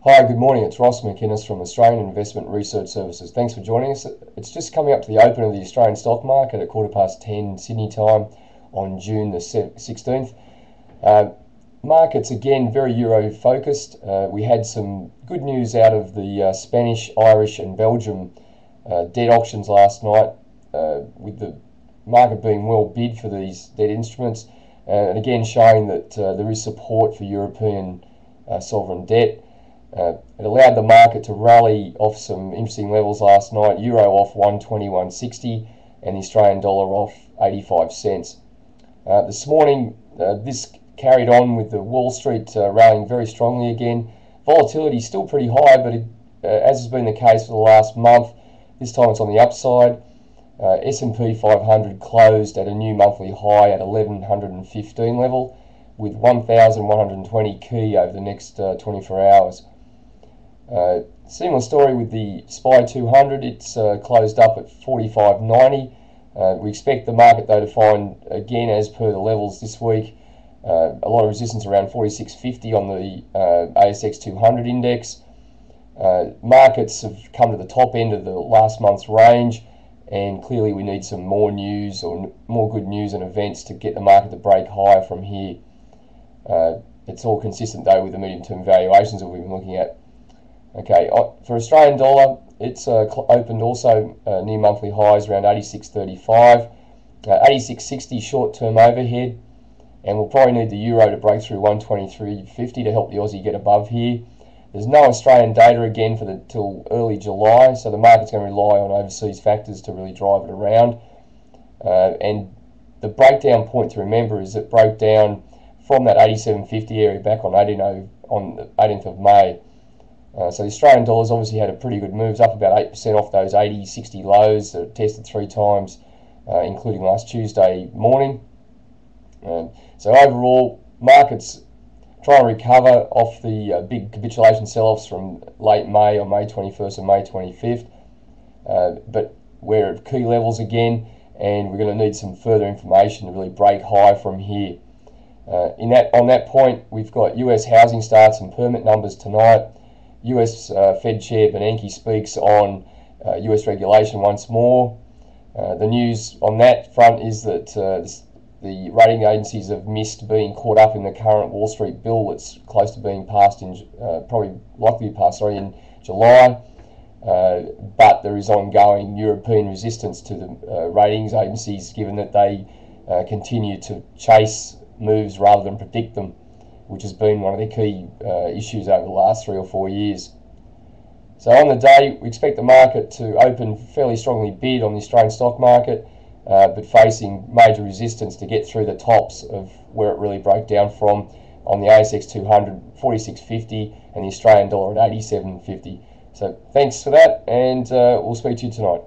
Hi, good morning. It's Ross Mkts from Australian Investment Research Services. Thanks for joining us. It's just coming up to the open of the Australian stock market at 10:15 Sydney time on June the 16th. Markets again very euro focused. We had some good news out of the Spanish, Irish and Belgium debt auctions last night, with the market being well bid for these debt instruments, and again showing that there is support for European sovereign debt. It allowed the market to rally off some interesting levels last night. Euro off 121.60 and the Australian dollar off 85 cents. This morning, this carried on with the Wall Street rallying very strongly again. Volatility still pretty high, but as has been the case for the last month, this time it's on the upside. S&P 500 closed at a new monthly high at 1115 level, with 1,120 key over the next 24 hours. Similar story with the SPY 200. It's closed up at 45.90. We expect the market though to find, again as per the levels this week, a lot of resistance around 46.50 on the ASX 200 index. Markets have come to the top end of the last month's range, and clearly we need some more news or more good news and events to get the market to break higher from here. It's all consistent though with the medium-term valuations that we've been looking at. Okay, for Australian dollar, it's opened also near monthly highs around 86.35, 86.60 short-term overhead, and we'll probably need the euro to break through 123.50 to help the Aussie get above here. There's no Australian data again till early July, so the market's going to rely on overseas factors to really drive it around. And the breakdown point to remember is it broke down from that 87.50 area back on the 18th of May. So the Australian dollar's obviously had a pretty good move, up about 8% off those 80-60 lows that it tested 3 times, including last Tuesday morning. So overall, markets trying to recover off the big capitulation sell-offs from late May on May 21st and May 25th. But we're at key levels again, and we're going to need some further information to really break high from here. On that point, we've got US housing starts and permit numbers tonight. US Fed Chair Bernanke speaks on US regulation once more. The news on that front is that the rating agencies have missed being caught up in the current Wall Street bill that's close to being passed probably likely to be passed in July. But there is ongoing European resistance to the ratings agencies, given that they continue to chase moves rather than predict them, which has been one of their key issues over the last 3 or 4 years. So on the day, we expect the market to open fairly strongly bid on the Australian stock market, but facing major resistance to get through the tops of where it really broke down from on the ASX 200, 46.50, and the Australian dollar at 87.50. So thanks for that, and we'll speak to you tonight.